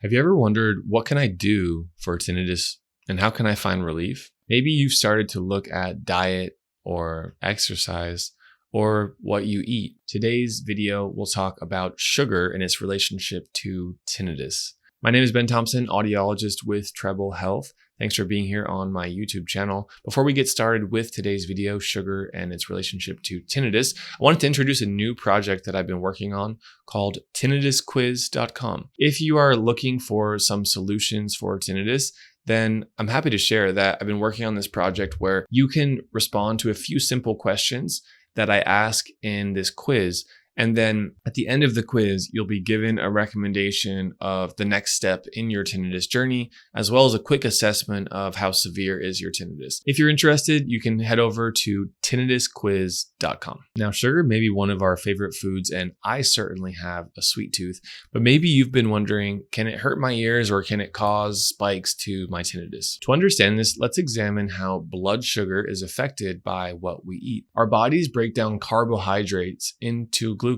Have you ever wondered, what can I do for tinnitus and how can I find relief? Maybe you've started to look at diet or exercise or what you eat. Today's video will talk about sugar and its relationship to tinnitus. My name is Ben Thompson, audiologist with Treble Health. Thanks for being here on my YouTube channel. Before we get started with today's video, sugar and its relationship to tinnitus, I wanted to introduce a new project that I've been working on called tinnitusquiz.com. If you are looking for some solutions for tinnitus, then I'm happy to share that I've been working on this project where you can respond to a few simple questions that I ask in this quiz. And then at the end of the quiz, you'll be given a recommendation of the next step in your tinnitus journey, as well as a quick assessment of how severe is your tinnitus. If you're interested, you can head over to tinnitusquiz.com. Now, sugar may be one of our favorite foods, and I certainly have a sweet tooth, but maybe you've been wondering, can it hurt my ears or can it cause spikes to my tinnitus? To understand this, let's examine how blood sugar is affected by what we eat. Our bodies break down carbohydrates into glucose.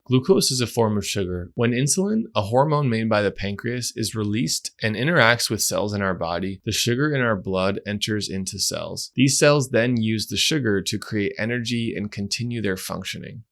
Glucose is a form of sugar. When insulin, a hormone made by the pancreas, is released and interacts with cells in our body, the sugar in our blood enters into cells. These cells then use the sugar to create energy and continue their functioning.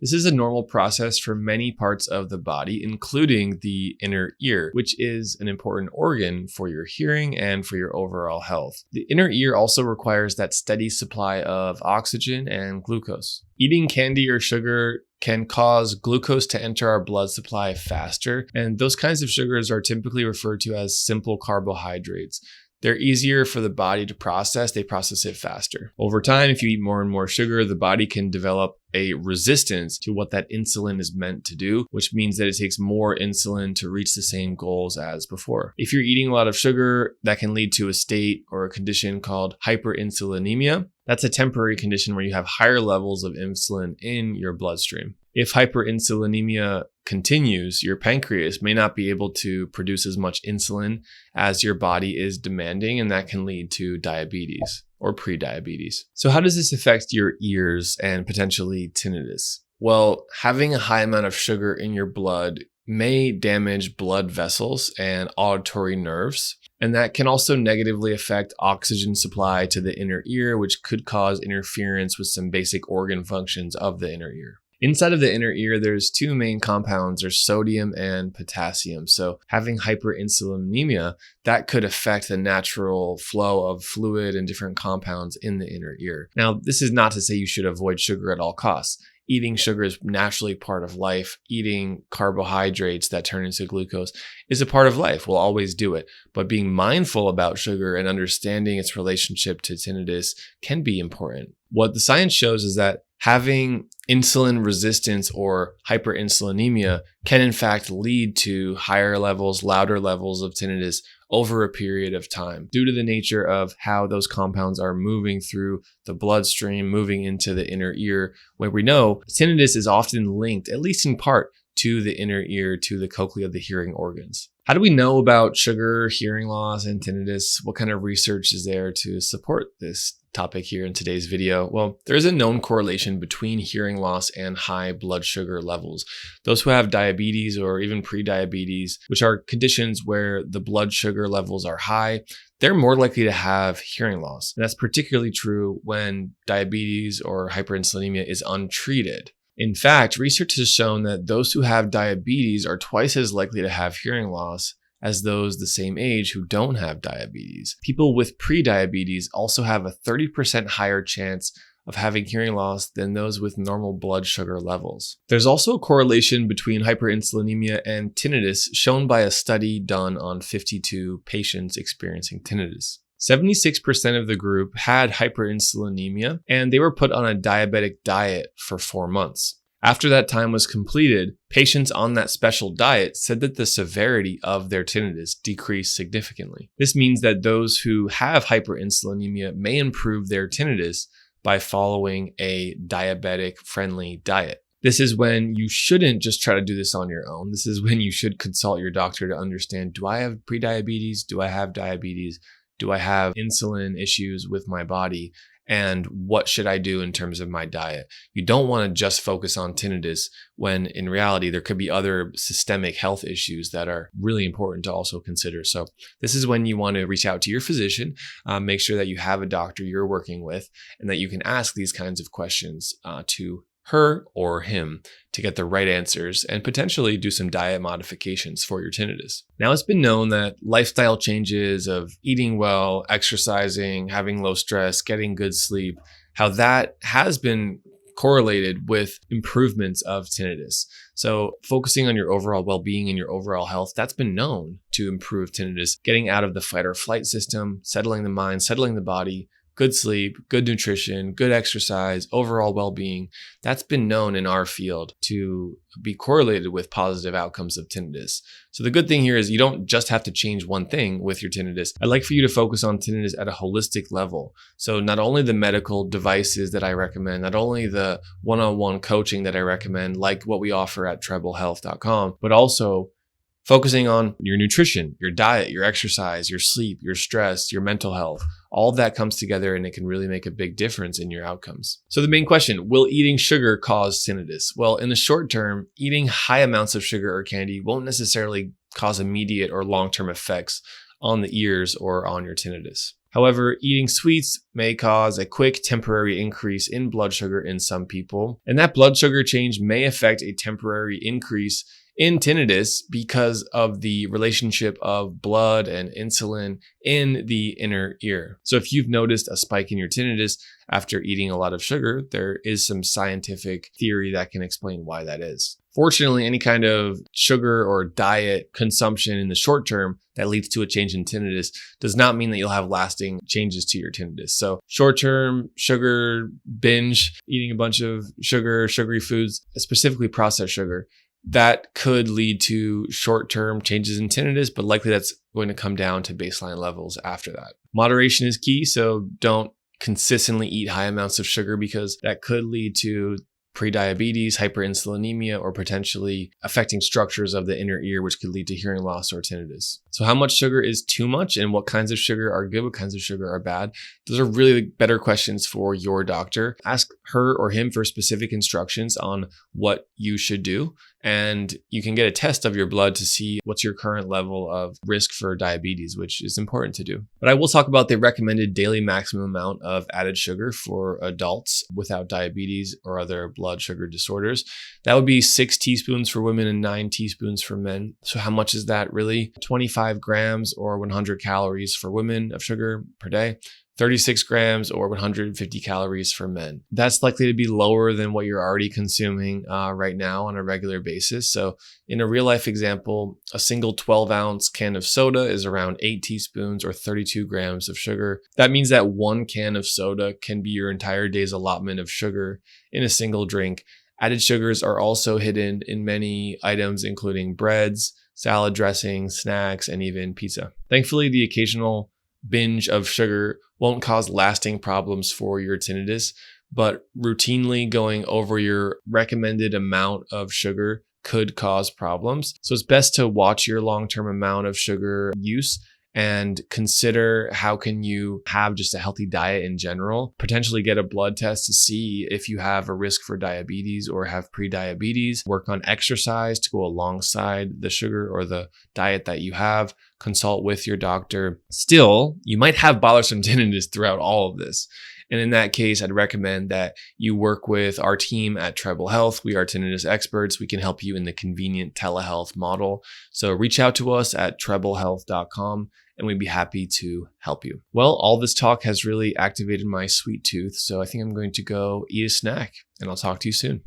This is a normal process for many parts of the body, including the inner ear, which is an important organ for your hearing and for your overall health. The inner ear also requires that steady supply of oxygen and glucose. Eating candy or sugar can cause glucose to enter our blood supply faster, and those kinds of sugars are typically referred to as simple carbohydrates. They're easier for the body to process. They process it faster. Over time, if you eat more and more sugar, the body can develop a resistance to what that insulin is meant to do, which means that it takes more insulin to reach the same goals as before. If you're eating a lot of sugar, that can lead to a state or a condition called hyperinsulinemia. That's a temporary condition where you have higher levels of insulin in your bloodstream. If hyperinsulinemia continues, your pancreas may not be able to produce as much insulin as your body is demanding, and that can lead to diabetes or prediabetes. So how does this affect your ears and potentially tinnitus? Well, having a high amount of sugar in your blood may damage blood vessels and auditory nerves, and that can also negatively affect oxygen supply to the inner ear, which could cause interference with some basic organ functions of the inner ear. Inside of the inner ear, there's two main compounds. There's sodium and potassium. So having hyperinsulinemia, that could affect the natural flow of fluid and different compounds in the inner ear. Now, this is not to say you should avoid sugar at all costs. Eating sugar is naturally part of life. Eating carbohydrates that turn into glucose is a part of life. We'll always do it. But being mindful about sugar and understanding its relationship to tinnitus can be important. What the science shows is that having insulin resistance or hyperinsulinemia can in fact lead to higher levels, louder levels of tinnitus over a period of time due to the nature of how those compounds are moving through the bloodstream, moving into the inner ear, where we know tinnitus is often linked, at least in part, to the inner ear, to the cochlea of the hearing organs. How do we know about sugar, hearing loss, and tinnitus? What kind of research is there to support this topic here in today's video? Well, there is a known correlation between hearing loss and high blood sugar levels. Those who have diabetes or even prediabetes, which are conditions where the blood sugar levels are high, they're more likely to have hearing loss. And that's particularly true when diabetes or hyperinsulinemia is untreated. In fact, research has shown that those who have diabetes are twice as likely to have hearing loss as those the same age who don't have diabetes. People with prediabetes also have a 30% higher chance of having hearing loss than those with normal blood sugar levels. There's also a correlation between hyperinsulinemia and tinnitus shown by a study done on 52 patients experiencing tinnitus. 76% of the group had hyperinsulinemia, and they were put on a diabetic diet for 4 months. After that time was completed, patients on that special diet said that the severity of their tinnitus decreased significantly. This means that those who have hyperinsulinemia may improve their tinnitus by following a diabetic-friendly diet. This is when you shouldn't just try to do this on your own. This is when you should consult your doctor to understand, do I have prediabetes? Do I have diabetes? Do I have insulin issues with my body? and what should I do in terms of my diet. You don't want to just focus on tinnitus when in reality there could be other systemic health issues that are really important to also consider. So this is when you want to reach out to your physician, make sure that you have a doctor you're working with and that you can ask these kinds of questions to her or him to get the right answers and potentially do some diet modifications for your tinnitus. Now, it's been known that lifestyle changes of eating well, exercising, having low stress, getting good sleep, how that has been correlated with improvements of tinnitus. So focusing on your overall well-being and your overall health, that's been known to improve tinnitus, getting out of the fight or flight system, settling the mind, settling the body, good sleep, good nutrition, good exercise, overall well-being. That's been known in our field to be correlated with positive outcomes of tinnitus. So the good thing here is you don't just have to change one thing with your tinnitus. I'd like for you to focus on tinnitus at a holistic level. So not only the medical devices that I recommend, not only the one-on-one coaching that I recommend, like what we offer at treblehealth.com, but also focusing on your nutrition, your diet, your exercise, your sleep, your stress, your mental health. All of that comes together and it can really make a big difference in your outcomes. So the main question, will eating sugar cause tinnitus? Well, in the short term, eating high amounts of sugar or candy won't necessarily cause immediate or long-term effects on the ears or on your tinnitus. However, eating sweets may cause a quick temporary increase in blood sugar in some people, and that blood sugar change may affect a temporary increase in tinnitus because of the relationship of blood and insulin in the inner ear. So if you've noticed a spike in your tinnitus after eating a lot of sugar, there is some scientific theory that can explain why that is. Fortunately, any kind of sugar or diet consumption in the short term that leads to a change in tinnitus does not mean that you'll have lasting changes to your tinnitus. So short-term sugar binge, eating a bunch of sugar, sugary foods, specifically processed sugar, that could lead to short-term changes in tinnitus, but likely that's going to come down to baseline levels after that. Moderation is key, so don't consistently eat high amounts of sugar because that could lead to prediabetes, hyperinsulinemia, or potentially affecting structures of the inner ear, which could lead to hearing loss or tinnitus. So how much sugar is too much and what kinds of sugar are good, what kinds of sugar are bad? Those are really better questions for your doctor. Ask her or him for specific instructions on what you should do. And you can get a test of your blood to see what's your current level of risk for diabetes, which is important to do. But I will talk about the recommended daily maximum amount of added sugar for adults without diabetes or other blood sugar disorders. That would be 6 teaspoons for women and 9 teaspoons for men. So how much is that really? 25 grams or 100 calories for women of sugar per day. 36 grams or 150 calories for men. That's likely to be lower than what you're already consuming right now on a regular basis. So in a real life example, a single 12-ounce can of soda is around 8 teaspoons or 32 grams of sugar. That means that 1 can of soda can be your entire day's allotment of sugar in a single drink. Added sugars are also hidden in many items, including breads, salad dressings, snacks, and even pizza. Thankfully, the occasional binge of sugar won't cause lasting problems for your tinnitus, but routinely going over your recommended amount of sugar could cause problems. So it's best to watch your long-term amount of sugar use and consider how can you have just a healthy diet in general, potentially get a blood test to see if you have a risk for diabetes or have pre-diabetes, work on exercise to go alongside the sugar or the diet that you have, consult with your doctor. Still, you might have bothersome tinnitus throughout all of this. And in that case, I'd recommend that you work with our team at Treble Health. We are tinnitus experts. We can help you in the convenient telehealth model. So reach out to us at treblehealth.com and we'd be happy to help you. Well, all this talk has really activated my sweet tooth. So I think I'm going to go eat a snack and I'll talk to you soon.